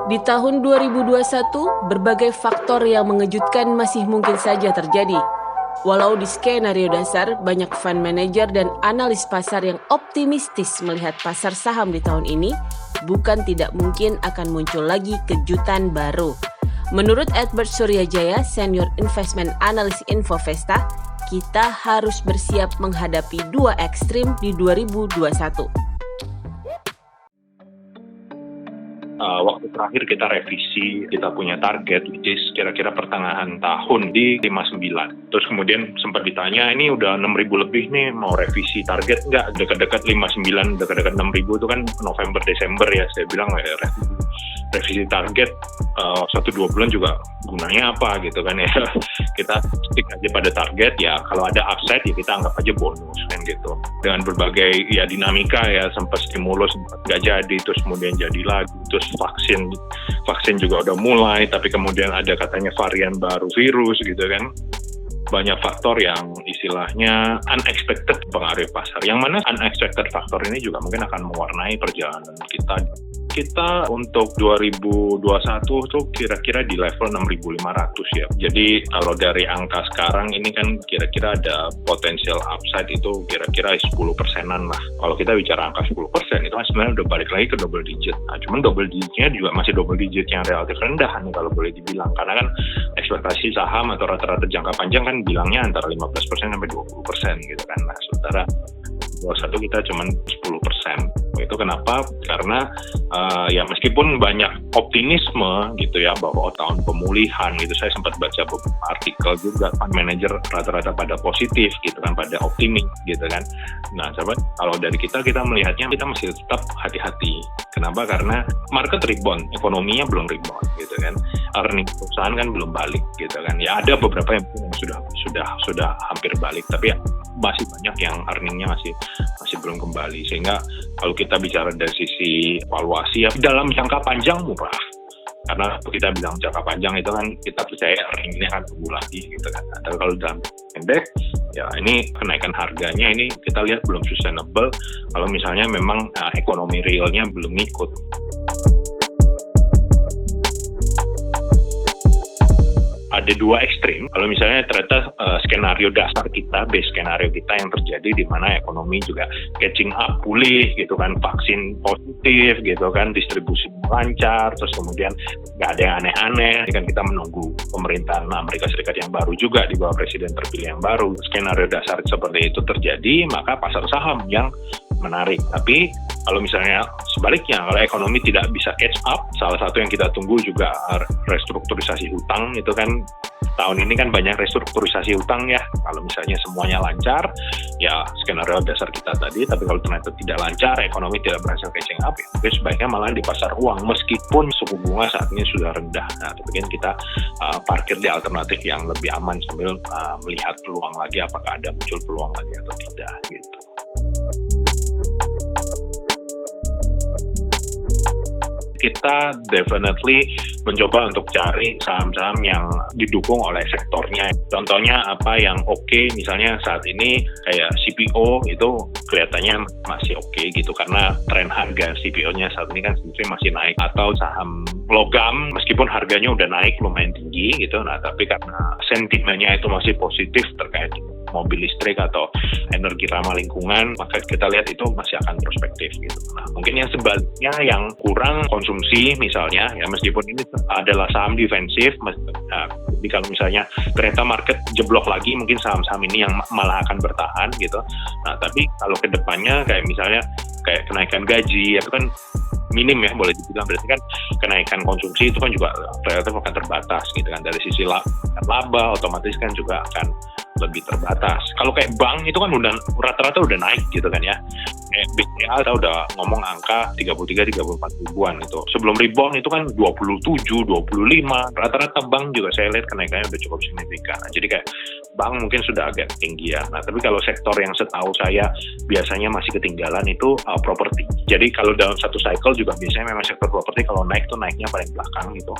Di tahun 2021, berbagai faktor yang mengejutkan masih mungkin saja terjadi. Walau di skenario dasar, banyak fund manager dan analis pasar yang optimistis melihat pasar saham di tahun ini, bukan tidak mungkin akan muncul lagi kejutan baru. Menurut Edward Suryajaya, Senior Investment Analyst Infovesta, kita harus bersiap menghadapi dua ekstrim di 2021. Waktu terakhir kita revisi, kita punya target which is kira-kira pertengahan tahun di 59. Terus kemudian sempat ditanya, ini udah 6.000 lebih nih, mau revisi target nggak? Dekat-dekat 59, dekat-dekat 6.000 itu kan November, Desember ya. Saya bilang revisi target 1-2 bulan juga gunanya apa gitu kan ya. Kita stick aja pada target ya, kalau ada upside ya kita anggap aja bonus kan gitu. Dengan berbagai ya dinamika ya, sempat stimulus sempat nggak jadi, terus kemudian jadi lagi, terus vaksin juga udah mulai, tapi kemudian ada katanya varian baru virus gitu kan. Banyak faktor yang istilahnya unexpected pengaruh pasar. Yang mana unexpected faktor ini juga mungkin akan mewarnai perjalanan kita. Kita untuk 2021 tuh kira-kira di level 6.500 ya. Jadi kalau dari angka sekarang ini kan kira-kira ada potensial upside itu kira-kira 10%-an lah. Kalau kita bicara angka 10% itu kan sebenarnya udah balik lagi ke double digit. Nah, cuman double digitnya juga masih double digit yang relatif rendah nih kalau boleh dibilang. Karena kan ekspektasi saham atau rata-rata jangka panjang kan bilangnya antara 15% sampai 20% gitu kan. Nah, sementara 21 kita cuma 10%. Itu kenapa? Karena ya meskipun banyak optimisme gitu ya bahwa tahun pemulihan gitu, saya sempat baca beberapa artikel juga fund manager rata-rata pada positif gitu kan, pada optimis gitu kan. Nah, sahabat, kalau dari kita melihatnya kita masih tetap hati-hati. Kenapa? Karena market rebound, ekonominya belum rebound gitu kan. Earning perusahaan kan belum balik gitu kan. Ya ada beberapa yang sudah hampir balik, tapi ya, masih banyak yang earningnya masih belum kembali. Sehingga kalau kita bicara dari sisi valuasi ya dalam jangka panjang murah. Karena kita bilang jangka panjang itu kan kita percaya earningnya akan tumbuh lagi gitu kan. Tapi kalau dalam pendek ya ini kenaikan harganya ini kita lihat belum sustainable kalau misalnya memang ekonomi realnya belum ikut. Ada dua ekstrim. Kalau misalnya ternyata skenario dasar kita, base skenario kita yang terjadi di mana ekonomi juga catching up, pulih gitu kan, vaksin positif gitu kan, distribusi lancar, terus kemudian nggak ada yang aneh-aneh. Ini kan kita menunggu pemerintahan Amerika Serikat yang baru juga di bawah presiden terpilih yang baru. Skenario dasar seperti itu terjadi, maka pasar saham yang menarik. Tapi kalau misalnya sebaliknya, kalau ekonomi tidak bisa catch up, salah satu yang kita tunggu juga restrukturisasi hutang itu kan. Tahun ini kan banyak restrukturisasi hutang ya. Kalau misalnya semuanya lancar, ya skenario dasar kita tadi. Tapi kalau ternyata tidak lancar, ekonomi tidak berhasil catching up, ya mungkin sebaiknya malah di pasar uang. Meskipun suku bunga saat ini sudah rendah. Nah, tapi kan kita parkir di alternatif yang lebih aman sambil melihat peluang lagi, apakah ada muncul peluang lagi atau tidak gitu. Kita definitely mencoba untuk cari saham-saham yang didukung oleh sektornya. Contohnya apa yang oke, misalnya saat ini kayak CPO itu kelihatannya masih oke gitu karena tren harga CPO-nya saat ini kan masih naik. Atau saham logam meskipun harganya udah naik lumayan tinggi gitu, nah tapi karena sentimennya itu masih positif terkait mobil listrik atau energi ramah lingkungan, maka kita lihat itu masih akan prospektif gitu. Nah, mungkin yang sebaliknya yang kurang konsumsi misalnya, ya meskipun ini adalah saham defensif, jadi kalau misalnya ternyata market jeblok lagi, mungkin saham-saham ini yang malah akan bertahan gitu. Nah, tapi kalau ke depannya kayak misalnya kayak kenaikan gaji, itu kan minim ya boleh dibilang, berarti kan kenaikan konsumsi itu kan juga relatif akan terbatas gitu kan. Dari sisi laba otomatis kan juga akan lebih terbatas. Kalau kayak bank itu kan udah rata-rata udah naik gitu kan ya. Kayak BCA kita udah ngomong angka 33-34 ribuan itu. Sebelum rebound itu kan 27, 25. Rata-rata bank juga saya lihat kenaikannya udah cukup signifikan. Nah, jadi kayak bank mungkin sudah agak tinggi ya. Nah, tapi kalau sektor yang setahu saya biasanya masih ketinggalan itu properti. Jadi kalau dalam satu cycle juga biasanya memang sektor properti kalau naik tuh naiknya paling belakang gitu.